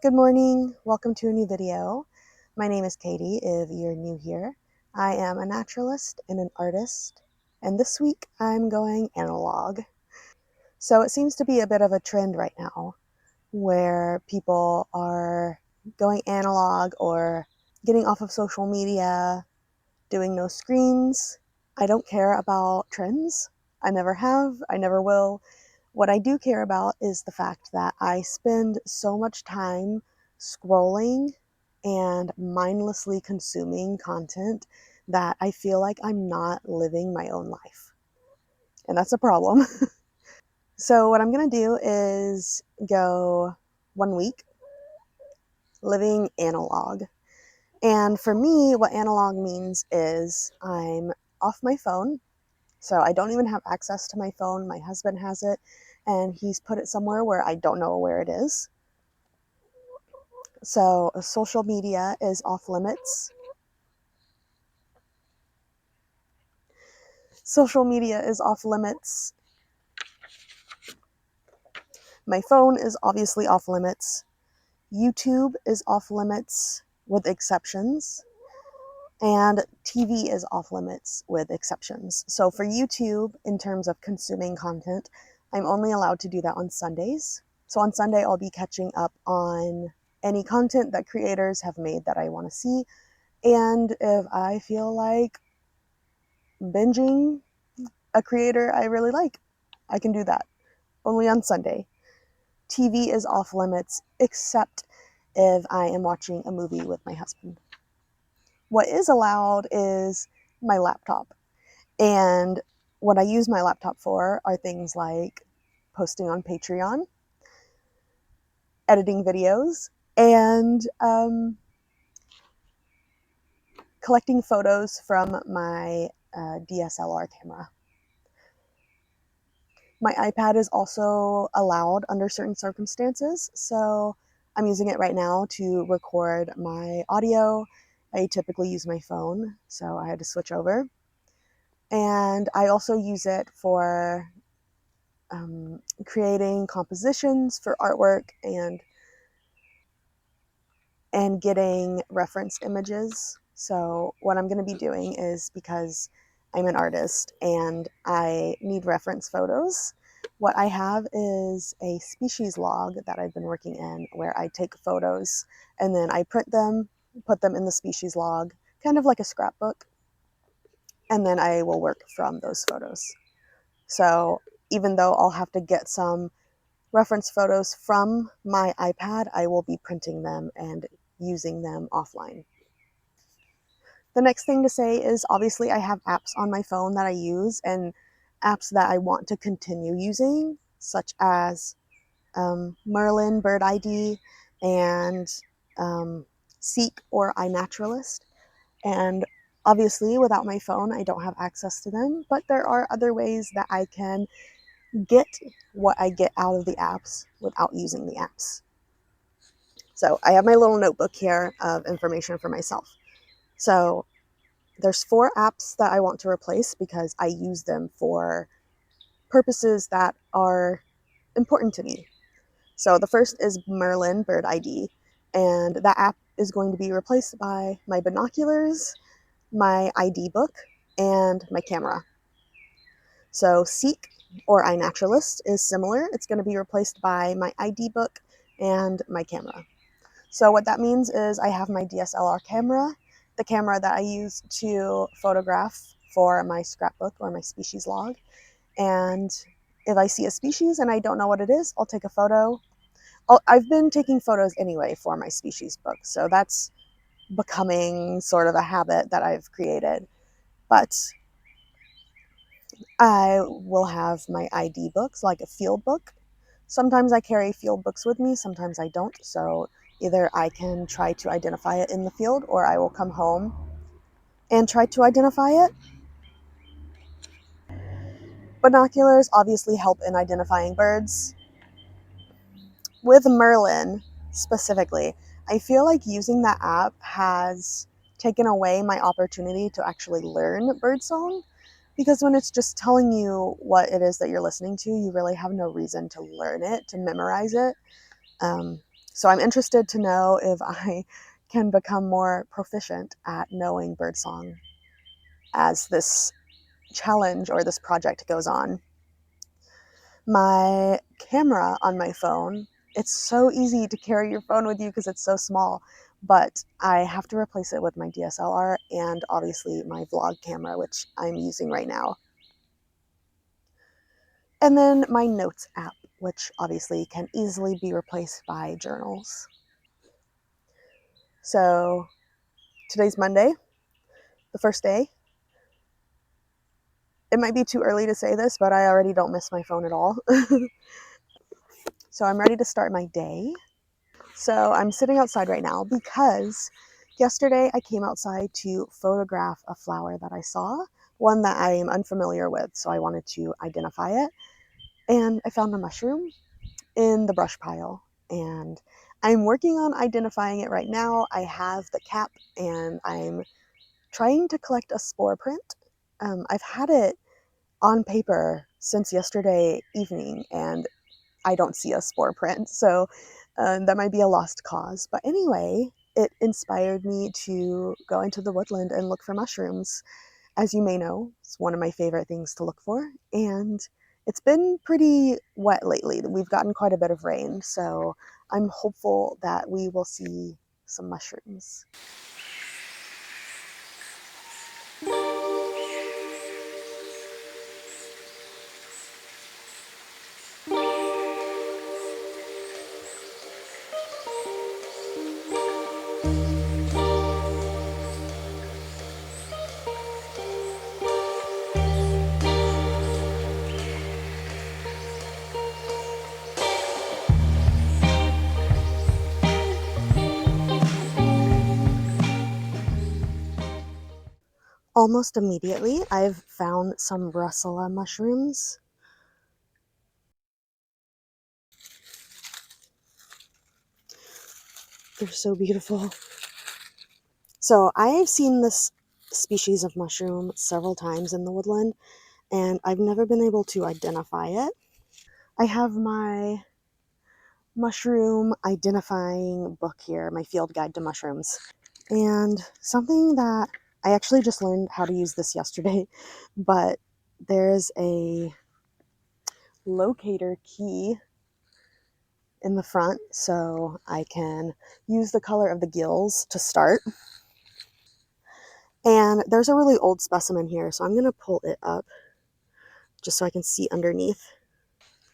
Good morning. Welcome to a new video. My name is Katie, if you're new here. I am a naturalist and an artist, and this week I'm going analog. So it seems to be a bit of a trend right now where people are going analog or getting off of social media, doing no screens. I don't care about trends. I never have, I never will. What I do care about is the fact that I spend so much time scrolling and mindlessly consuming content that I feel like I'm not living my own life. And that's a problem. So, what I'm going to do is go 1 week living analog. And for me, what analog means is I'm off my phone. So I don't even have access to my phone. My husband has it, and he's put it somewhere where I don't know where it is. So social media is off limits. Social media is off limits. My phone is obviously off limits. YouTube is off limits with exceptions. And TV is off limits with exceptions. So for YouTube, in terms of consuming content, I'm only allowed to do that on Sundays. So on Sunday, I'll be catching up on any content that creators have made that I want to see. And if I feel like binging a creator I really like, I can do that. Only on Sunday. TV is off limits, except if I am watching a movie with my husband. What is allowed is my laptop. And what I use my laptop for are things like posting on Patreon, editing videos, and collecting photos from my DSLR camera. My iPad is also allowed under certain circumstances, so I'm using it right now to record my audio. I typically use my phone, so I had to switch over. And I also use it for creating compositions for artwork and getting reference images. So what I'm going to be doing is, because I'm an artist and I need reference photos, what I have is a species log that I've been working in where I take photos and then I print them, put them in the species log, kind of like a scrapbook, and then I will work from those photos. So even though I'll have to get some reference photos from my iPad, I will be printing them and using them offline. The next thing to say is, obviously I have apps on my phone that I use and apps that I want to continue using, such as Merlin Bird ID and Seek or iNaturalist. And obviously without my phone, I don't have access to them, but there are other ways that I can get what I get out of the apps without using the apps. So I have my little notebook here of information for myself. So there's 4 apps that I want to replace because I use them for purposes that are important to me. So the first is Merlin Bird ID, and that app is going to be replaced by my binoculars, my ID book, and my camera. So Seek or iNaturalist is similar. It's going to be replaced by my ID book and my camera. So what that means is I have my DSLR camera, the camera that I use to photograph for my scrapbook or my species log. And if I see a species and I don't know what it is, I'll take a photo. I've been taking photos anyway for my species book, so that's becoming sort of a habit that I've created. But I will have my ID books, like a field book. Sometimes I carry field books with me, sometimes I don't. So either I can try to identify it in the field, or I will come home and try to identify it. Binoculars obviously help in identifying birds. With Merlin specifically, I feel like using that app has taken away my opportunity to actually learn birdsong, because when it's just telling you what it is that you're listening to, you really have no reason to learn it, to memorize it. So I'm interested to know if I can become more proficient at knowing birdsong as this challenge or this project goes on. My camera on my phone, it's so easy to carry your phone with you because it's so small, but I have to replace it with my DSLR and obviously my vlog camera, which I'm using right now. And then my notes app, which obviously can easily be replaced by journals. So today's Monday, the first day. It might be too early to say this, but I already don't miss my phone at all. So I'm ready to start my day. So I'm sitting outside right now because yesterday I came outside to photograph a flower that I saw, one that I am unfamiliar with, so I wanted to identify it. And I found a mushroom in the brush pile, and I'm working on identifying it right now. I have the cap and I'm trying to collect a spore print. I've had it on paper since yesterday evening and I don't see a spore print, so that might be a lost cause. But anyway, it inspired me to go into the woodland and look for mushrooms. As you may know, it's one of my favorite things to look for, and it's been pretty wet lately. We've gotten quite a bit of rain, so I'm hopeful that we will see some mushrooms. Almost immediately, I've found some russula mushrooms. They're so beautiful. So I've seen this species of mushroom several times in the woodland, and I've never been able to identify it. I have my mushroom identifying book here, my field guide to mushrooms. And something that I actually just learned how to use this yesterday, but there's a locator key in the front so I can use the color of the gills to start. And there's a really old specimen here, so I'm going to pull it up just so I can see underneath.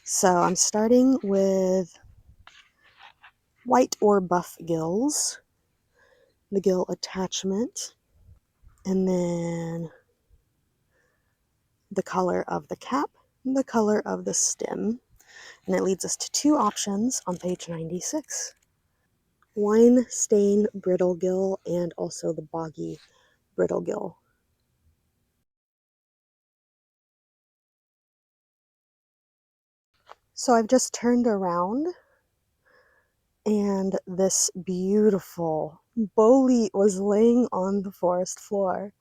So I'm starting with white or buff gills, the gill attachment, and then the color of the cap, and the color of the stem. And it leads us to two options on page 96. Wine stain brittle gill and also the boggy brittle gill. So I've just turned around and this beautiful bolete was laying on the forest floor.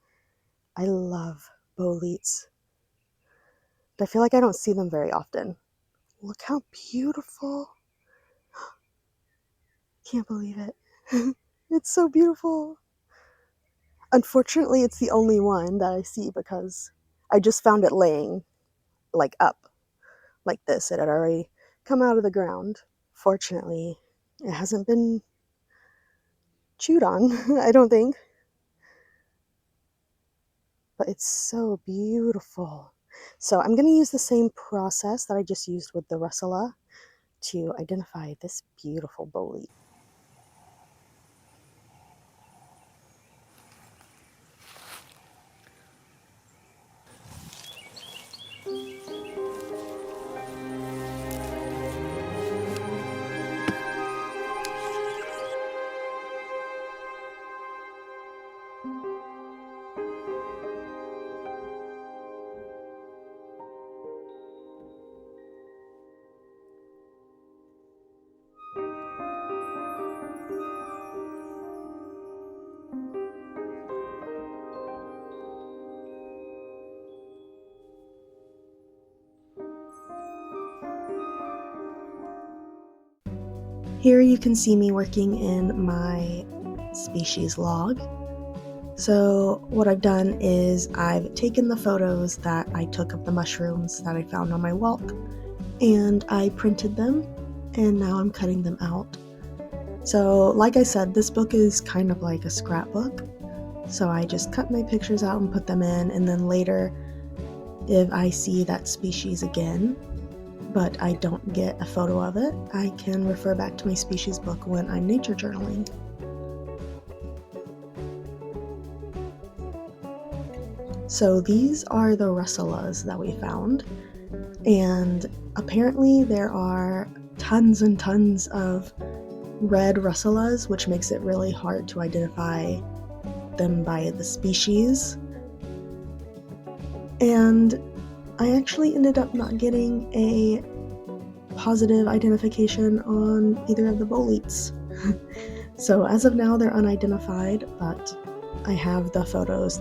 I love boletes. I feel like I don't see them very often. Look how beautiful. Can't believe it. It's so beautiful. Unfortunately, it's the only one that I see because I just found it laying like up like this. It had already come out of the ground. Fortunately, it hasn't been chewed on, I don't think. But it's so beautiful. So I'm going to use the same process that I just used with the russula to identify this beautiful bolete. Here you can see me working in my species log. So what I've done is I've taken the photos that I took of the mushrooms that I found on my walk, and I printed them, and now I'm cutting them out. So like I said, this book is kind of like a scrapbook. So I just cut my pictures out and put them in, and then later, if I see that species again, but I don't get a photo of it, I can refer back to my species book when I'm nature journaling. So these are the russulas that we found, and apparently there are tons and tons of red russulas, which makes it really hard to identify them by the species. And I actually ended up not getting a positive identification on either of the boletes. So as of now, they're unidentified, but I have the photos.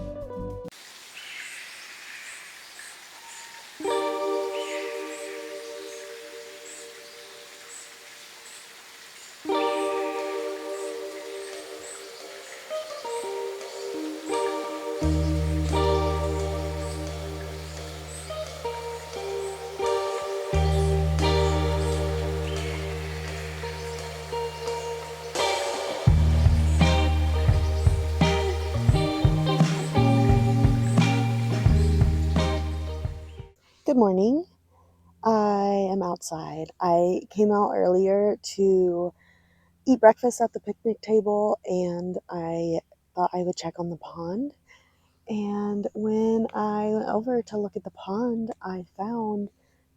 Good morning. I am outside. I came out earlier to eat breakfast at the picnic table, and I thought I would check on the pond. And when I went over to look at the pond, I found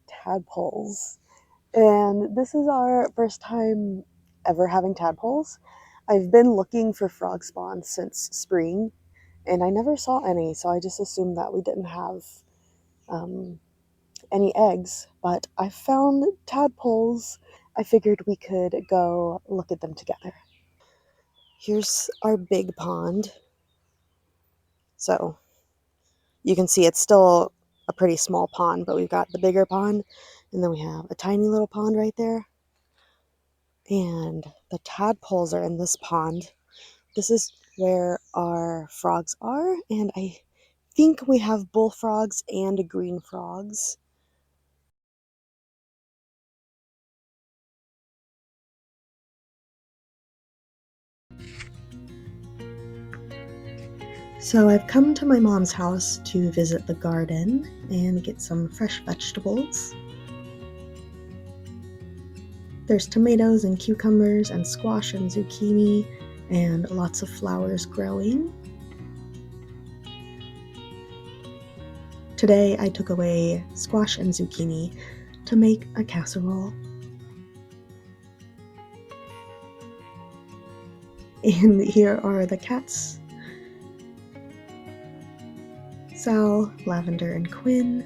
tadpoles. And this is our first time ever having tadpoles. I've been looking for frog spawns since spring, and I never saw any, so I just assumed that we didn't have um, any eggs. But I found tadpoles. I figured we could go look at them together. Here's our big pond. So you can see it's still a pretty small pond, but we've got the bigger pond, and then we have a tiny little pond right there. And the tadpoles are in this pond. This is where our frogs are, and I think we have bullfrogs and green frogs. So I've come to my mom's house to visit the garden and get some fresh vegetables. There's tomatoes and cucumbers and squash and zucchini and lots of flowers growing. Today I took away squash and zucchini to make a casserole. And here are the cats, Sal, Lavender, and Quinn.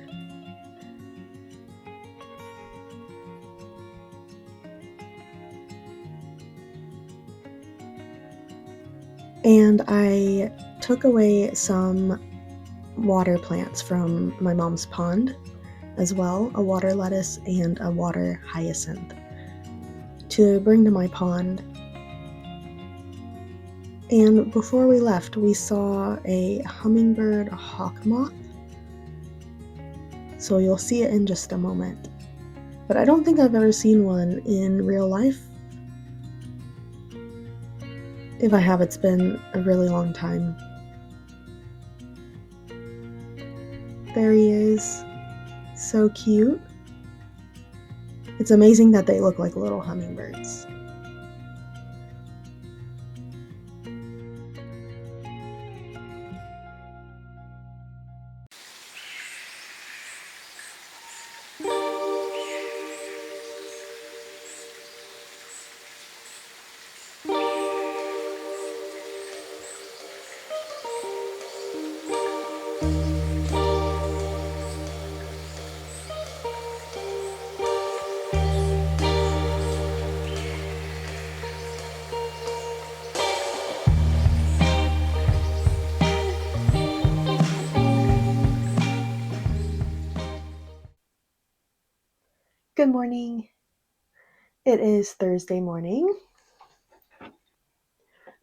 And I took away some water plants from my mom's pond as well, a water lettuce and a water hyacinth, to bring to my pond. And before we left, we saw a hummingbird hawk moth. So you'll see it in just a moment. But I don't think I've ever seen one in real life. If I have, it's been a really long time. There he is. So cute. It's amazing that they look like little hummingbirds. Good morning. It is Thursday morning.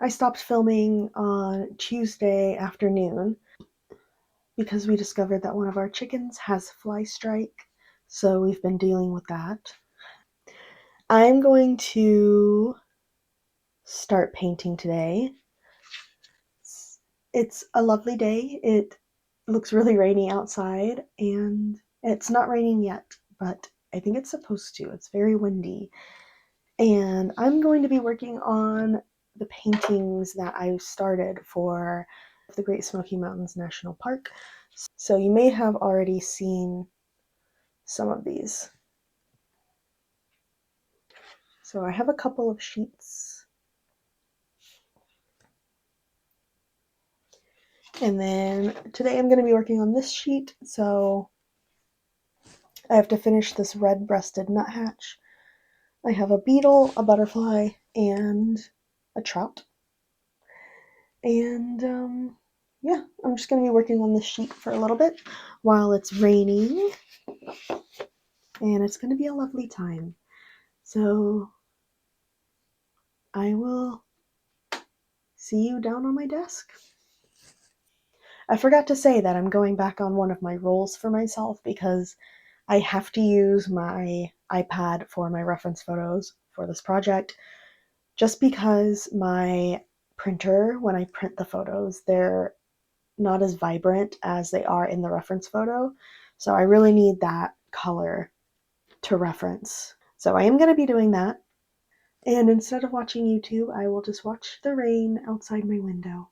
I stopped filming on Tuesday afternoon because we discovered that one of our chickens has fly strike, so we've been dealing with that. I'm going to start painting today. It's a lovely day. It looks really rainy outside, and it's not raining yet, but I think it's supposed to. It's very windy. And I'm going to be working on the paintings that I started for the Great Smoky Mountains National Park. So you may have already seen some of these. So I have a couple of sheets. And then today I'm going to be working on this sheet. So I have to finish this red-breasted nuthatch. I have a beetle, a butterfly, and a trout. And yeah, I'm just going to be working on this sheet for a little bit while it's raining. And it's going to be a lovely time. So I will see you down on my desk. I forgot to say that I'm going back on one of my roles for myself because I have to use my iPad for my reference photos for this project, just because my printer, when I print the photos, they're not as vibrant as they are in the reference photo. So I really need that color to reference. So I am going to be doing that. And instead of watching YouTube, I will just watch the rain outside my window.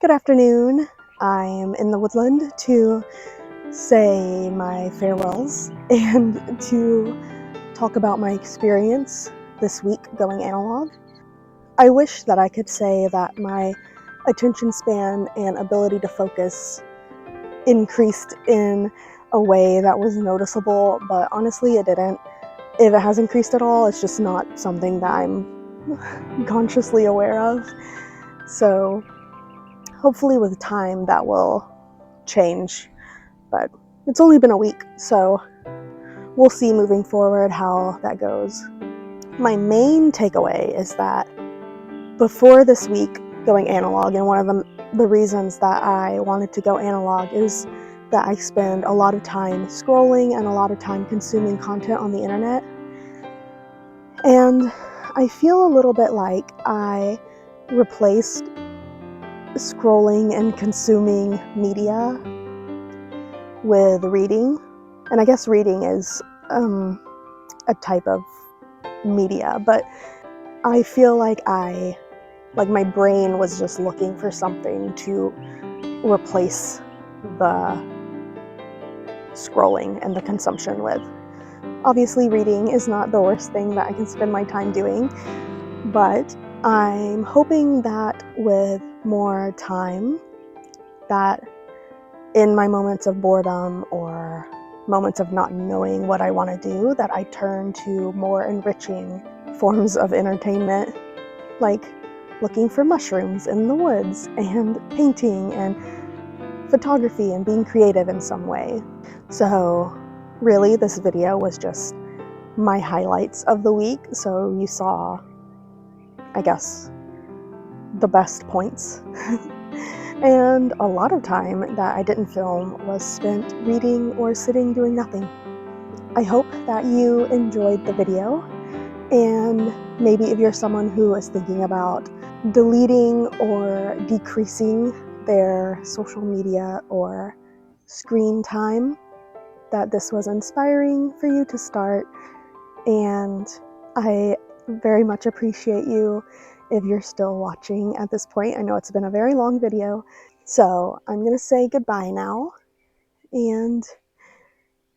Good afternoon. I am in the woodland to say my farewells and to talk about my experience this week going analog. I wish that I could say that my attention span and ability to focus increased in a way that was noticeable, but honestly it didn't. If it has increased at all, it's just not something that I'm consciously aware of. So hopefully with time that will change, but it's only been a week, so we'll see moving forward how that goes. My main takeaway is that before this week going analog, and one of the reasons that I wanted to go analog is that I spend a lot of time scrolling and a lot of time consuming content on the internet, and I feel a little bit like I replaced scrolling and consuming media with reading. And I guess reading is a type of media, but I feel like my brain was just looking for something to replace the scrolling and the consumption with. Obviously reading is not the worst thing that I can spend my time doing, but I'm hoping that with more time, that in my moments of boredom or moments of not knowing what I want to do, that I turn to more enriching forms of entertainment, like looking for mushrooms in the woods and painting and photography and being creative in some way. So really this video was just my highlights of the week, so you saw, I guess, the best points. And a lot of time that I didn't film was spent reading or sitting doing nothing. I hope that you enjoyed the video, and maybe if you're someone who is thinking about deleting or decreasing their social media or screen time, that this was inspiring for you to start. And I very much appreciate you if you're still watching at this point. I know it's been a very long video, so I'm gonna say goodbye now, and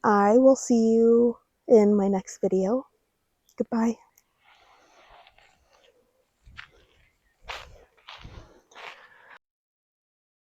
I will see you in my next video. Goodbye.